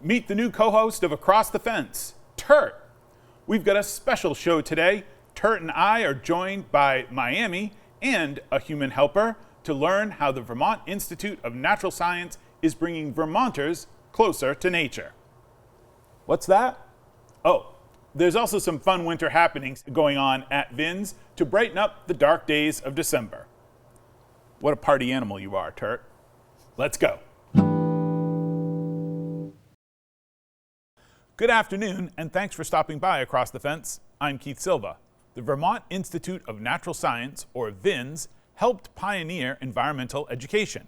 Meet the new co-host of Across the Fence, Turt. We've got a special show today. Turt and I are joined by Miami and a human helper to learn how the Vermont Institute of Natural Science is bringing Vermonters closer to nature. What's that? Oh, there's also some fun winter happenings going on at VINS to brighten up the dark days of December. What a party animal you are, Turt. Let's go. Good afternoon, and thanks for stopping by Across the Fence. I'm Keith Silva. The Vermont Institute of Natural Science, or VINS, helped pioneer environmental education.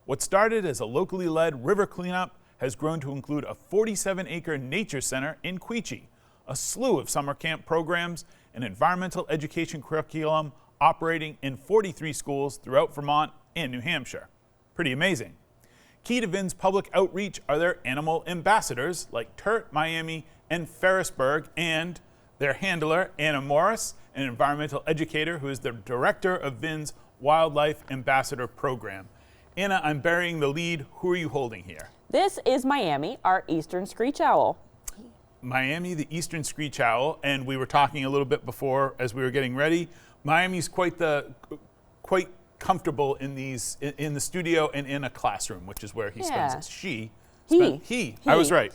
What started as a locally led river cleanup has grown to include a 47-acre nature center in Quechee, a slew of summer camp programs, an environmental education curriculum operating in 43 schools throughout Vermont and New Hampshire. Pretty amazing. Key to VINS public outreach are their animal ambassadors like Turt, Miami, and Ferrisburgh, and their handler, Anna Morris, an environmental educator who is the director of VINS Wildlife Ambassador Program. Anna, I'm burying the lead. Who are you holding here? This is Miami, our eastern screech owl. Miami, the eastern screech owl, and we were talking a little bit before as we were getting ready. Miami's quite comfortable in the studio and in a classroom, which is where he spends his He. I was right.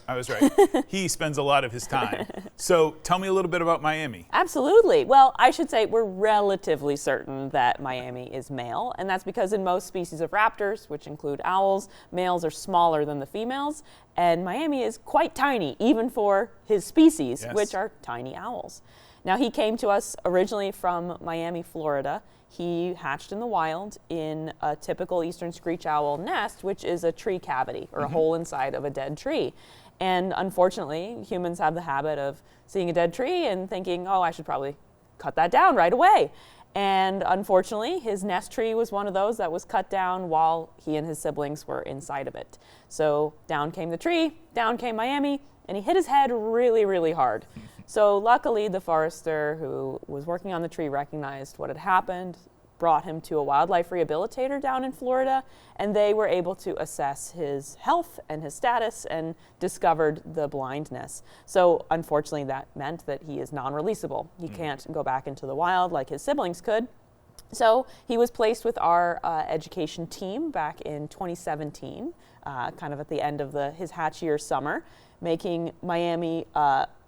He spends a lot of his time. So tell me a little bit about Miami. Absolutely. Well, I should say we're relatively certain that Miami is male, and that's because in most species of raptors, which include owls, males are smaller than the females, and Miami is quite tiny, even for his species, which are tiny owls. Now, he came to us originally from Miami, Florida. He hatched in the wild in a typical eastern screech owl nest, which is a tree cavity or a hole inside of a dead tree. And unfortunately, humans have the habit of seeing a dead tree and thinking, oh, I should probably cut that down right away. And unfortunately, his nest tree was one of those that was cut down while he and his siblings were inside of it. So down came the tree, down came Miami, and he hit his head really, really hard. So luckily, the forester who was working on the tree recognized what had happened, brought him to a wildlife rehabilitator down in Florida, and they were able to assess his health and his status and discovered the blindness. So unfortunately, that meant that he is non-releasable. He can't go back into the wild like his siblings could. So he was placed with our education team back in 2017, kind of at the end of his hatch year summer, making Miami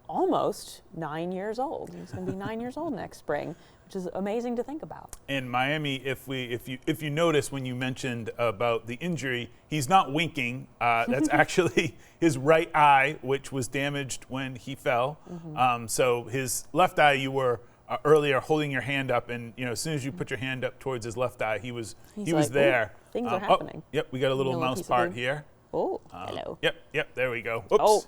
almost 9 years old. He's going to be 9 years old next spring, which is amazing to think about. In Miami, if you notice when you mentioned about the injury, he's not winking. That's actually his right eye, which was damaged when he fell. So his left eye, you were earlier holding your hand up, and as soon as you put your hand up towards his left eye, he was there. Things are happening. Yep, we got a little mouse part here. Oh, hello. Yep, there we go. Oops. Oh.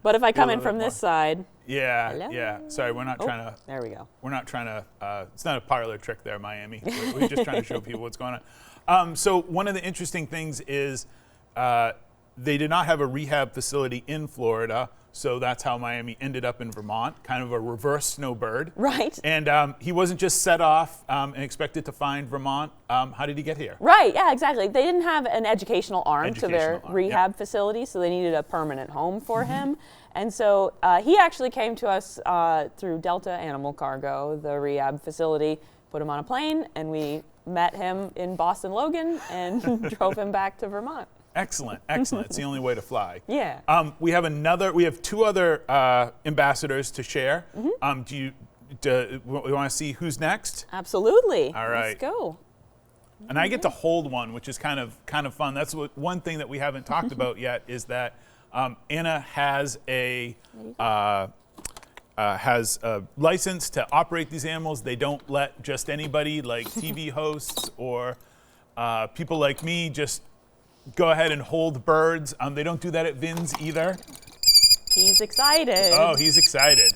But if I come in from this side. Yeah. Sorry, we're not trying to. There we go. We're not trying to. It's not a parlor trick there, Miami. We're just trying to show people what's going on. So one of the interesting things is they did not have a rehab facility in Florida, so that's how Miami ended up in Vermont, kind of a reverse snowbird. Right. And he wasn't just set off and expected to find Vermont. How did he get here? Right, yeah, exactly. They didn't have an educational arm to their rehab facility, so they needed a permanent home for him. And so he actually came to us through Delta Animal Cargo, the rehab facility, put him on a plane, and we met him in Boston Logan and drove him back to Vermont. Excellent. It's the only way to fly. Yeah. We have two other ambassadors to share. Do you want to see who's next? Absolutely. All right. Let's go. And I get to hold one, which is kind of fun. That's one thing that we haven't talked about yet is that Anna has a license to operate these animals. They don't let just anybody like TV hosts or people like me just go ahead and hold birds. They don't do that at VINS either. He's excited. Oh, he's excited.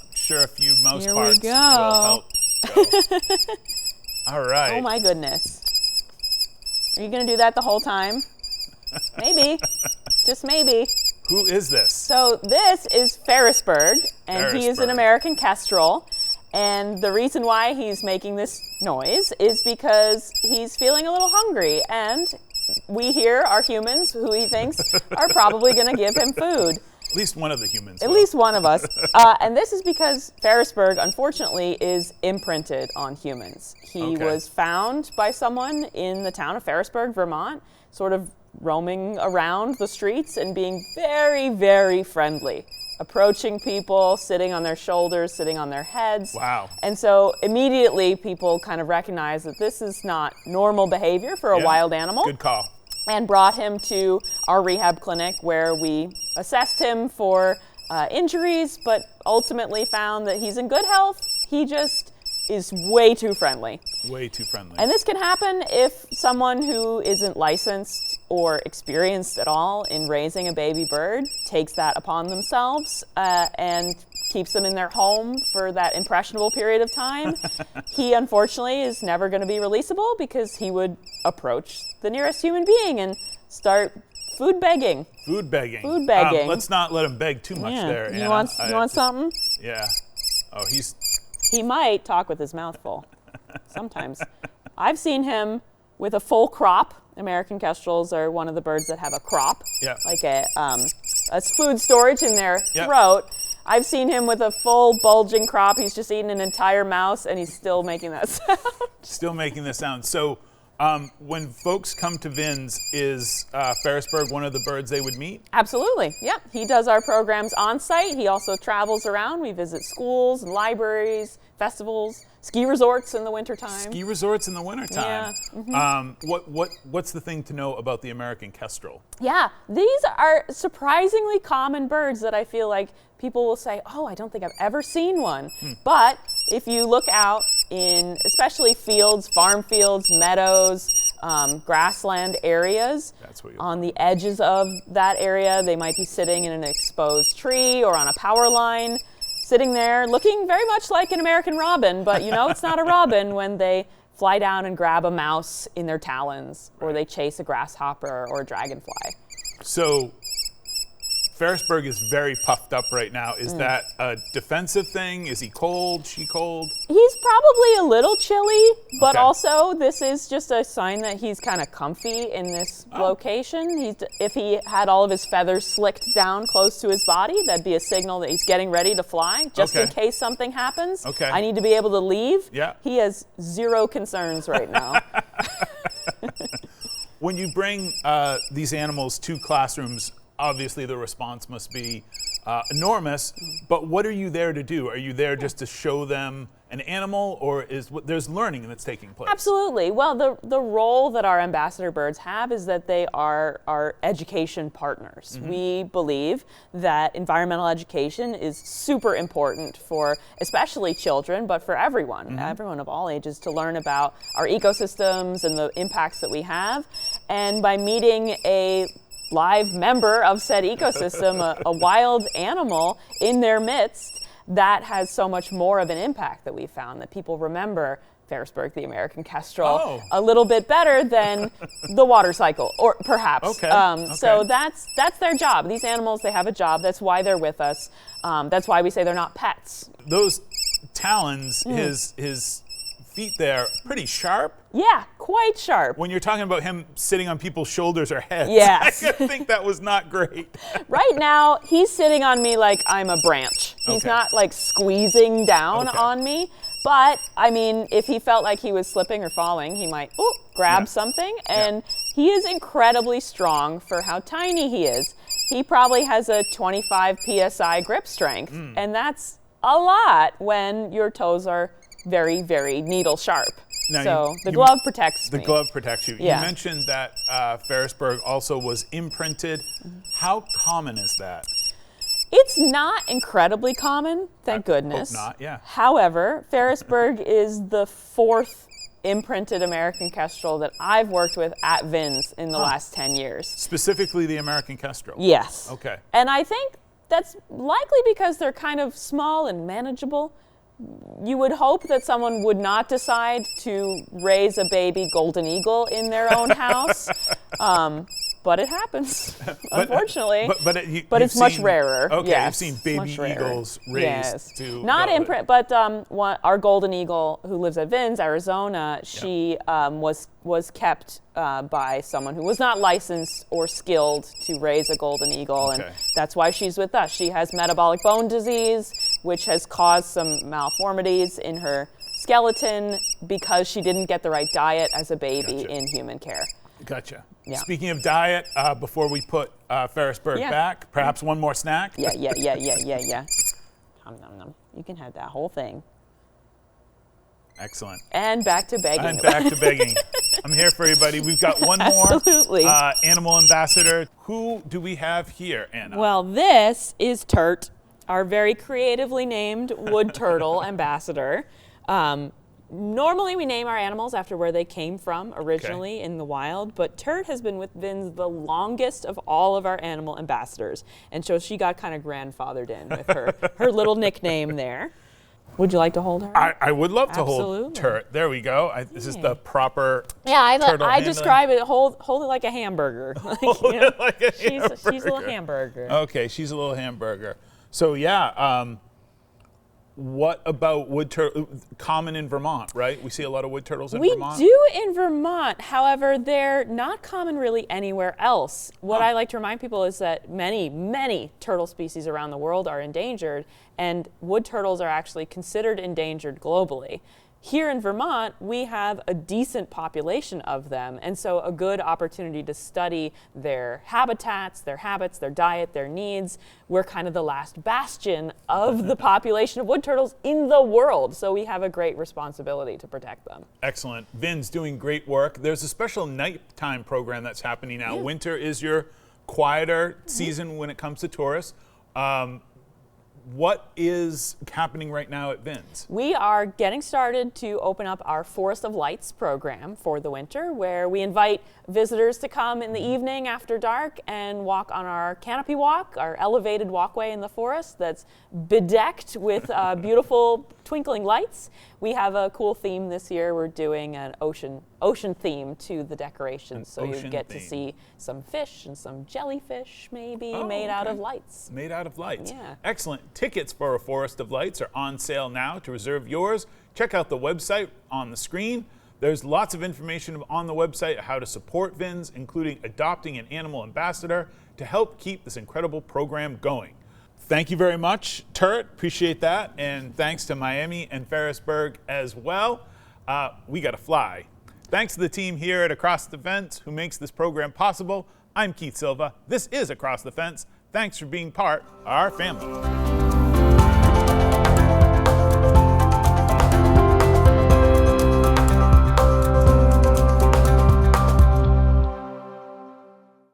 I'm sure a few mouse Here parts we go. will help. Go. All right. Oh my goodness. Are you going to do that the whole time? Maybe. Just maybe. Who is this? So this is Ferrisburgh, and he is an American kestrel. And the reason why he's making this noise is because he's feeling a little hungry, and we here are humans who he thinks are probably going to give him food. At least one of the humans. At least one of us. And this is because Ferrisburgh, unfortunately, is imprinted on humans. He was found by someone in the town of Ferrisburgh, Vermont, sort of roaming around the streets and being very, very friendly. Approaching people, sitting on their shoulders, sitting on their heads. Wow. And so immediately people kind of recognize that this is not normal behavior for a wild animal. Good call. And brought him to our rehab clinic where we assessed him for injuries, but ultimately found that he's in good health. He just is way too friendly. Way too friendly. And this can happen if someone who isn't licensed or experienced at all in raising a baby bird takes that upon themselves and keeps them in their home for that impressionable period of time. He, unfortunately, is never going to be releasable because he would approach the nearest human being and start food begging. Food begging. Food begging. Let's not let him beg too much there. You want something? Yeah. Oh, He might talk with his mouth full. Sometimes. I've seen him with a full crop. American kestrels are one of the birds that have a crop, like a food storage in their throat. I've seen him with a full bulging crop. He's just eaten an entire mouse, and he's still making that sound. Still making the sound. So when folks come to VINS, is Ferrisburgh one of the birds they would meet? Absolutely. Yep. He does our programs on site. He also travels around. We visit schools and libraries, festivals, ski resorts in the wintertime. Ski resorts in the wintertime. Yeah. Mm-hmm. What's the thing to know about the American kestrel? Yeah, these are surprisingly common birds that I feel like people will say, oh, I don't think I've ever seen one. But if you look out in especially fields, farm fields, meadows, grassland areas, on the edges of that area, they might be sitting in an exposed tree or on a power line, sitting there looking very much like an American robin, but you know it's not a robin when they fly down and grab a mouse in their talons, or they chase a grasshopper or a dragonfly. So Ferrisburgh is very puffed up right now. Is that a defensive thing? Is he cold? She cold? He's probably a little chilly, but also this is just a sign that he's kind of comfy in this location. If he had all of his feathers slicked down close to his body, that'd be a signal that he's getting ready to fly, just in case something happens. I need to be able to leave. He has zero concerns right now. When you bring these animals to classrooms, obviously the response must be enormous, but what are you there to do? Are you there just to show them an animal, or there's learning that's taking place? Absolutely. Well, the role that our ambassador birds have is that they are our education partners. We believe that environmental education is super important for especially children, but for everyone of all ages, to learn about our ecosystems and the impacts that we have. And by meeting a live member of said ecosystem, a wild animal in their midst, that has so much more of an impact that we've found, that people remember Ferrisburgh, the American kestrel, a little bit better than the water cycle, or perhaps. So that's their job. These animals, they have a job. That's why they're with us. That's why we say they're not pets. Those talons, his feet there, pretty sharp. Yeah, quite sharp. When you're talking about him sitting on people's shoulders or heads, yes. I think that was not great. Right now, he's sitting on me like I'm a branch. He's not like squeezing down on me. But, I mean, if he felt like he was slipping or falling, he might grab something. And he is incredibly strong for how tiny he is. He probably has a 25 PSI grip strength. And that's a lot when your toes are very, very needle sharp. Now so the glove protects me. The glove protects you. Yeah. You mentioned that Ferrisburgh also was imprinted. How common is that? It's not incredibly common, thank goodness. Hope not, yeah. However, Ferrisburgh is the fourth imprinted American kestrel that I've worked with at VINS in the last 10 years. Specifically the American kestrel? Yes. Okay. And I think that's likely because they're kind of small and manageable. You would hope that someone would not decide to raise a baby golden eagle in their own house. but it happens, unfortunately. But it's much rarer. Okay, yes, you've seen baby eagles raised yes. to not imprint, but our golden eagle who lives at VINS, Arizona, she was kept by someone who was not licensed or skilled to raise a golden eagle, and that's why she's with us. She has metabolic bone disease, which has caused some malformities in her skeleton because she didn't get the right diet as a baby in human care. Gotcha. Yeah. Speaking of diet, before we put Ferrisburgh back, perhaps one more snack? Yeah. Nom, nom, nom. You can have that whole thing. Excellent. And back to begging. And back to begging. I'm here for you, buddy. We've got one more animal ambassador. Who do we have here, Anna? Well, this is Turt, our very creatively named wood turtle ambassador. Normally we name our animals after where they came from originally in the wild, but Turt has been with VINS the longest of all of our animal ambassadors, and so she got kind of grandfathered in with her little nickname there. Would you like to hold her? I would love to hold Turt. There we go. This is the proper turtle I describe it, hold it like a hamburger. Hold it like a hamburger. She's a little hamburger. Okay, she's a little hamburger. So yeah, what about wood turtle? Common in Vermont, right? We see a lot of wood turtles in Vermont. We do in Vermont. However, they're not common really anywhere else. What I like to remind people is that many turtle species around the world are endangered, and wood turtles are actually considered endangered globally. Here in Vermont, we have a decent population of them, and so a good opportunity to study their habitats, their habits, their diet, their needs. We're kind of the last bastion of the population of wood turtles in the world, so we have a great responsibility to protect them. Excellent. VIN's doing great work. There's a special nighttime program that's happening now. Winter is your quieter season when it comes to tourists. What is happening right now at VINS? We are getting started to open up our Forest of Lights program for the winter, where we invite visitors to come in the evening after dark and walk on our canopy walk, our elevated walkway in the forest that's bedecked with beautiful twinkling lights. We have a cool theme this year. We're doing an ocean theme to the decorations, so you get to see some fish and some jellyfish maybe made out of lights. Made out of lights. Yeah. Excellent. Tickets for a Forest of Lights are on sale now. To reserve yours, check out the website on the screen. There's lots of information on the website how to support VINS, including adopting an animal ambassador to help keep this incredible program going. Thank you very much, Turt. Appreciate that. And thanks to Miami and Ferrisburgh as well. We got to fly. Thanks to the team here at Across the Fence who makes this program possible. I'm Keith Silva. This is Across the Fence. Thanks for being part of our family.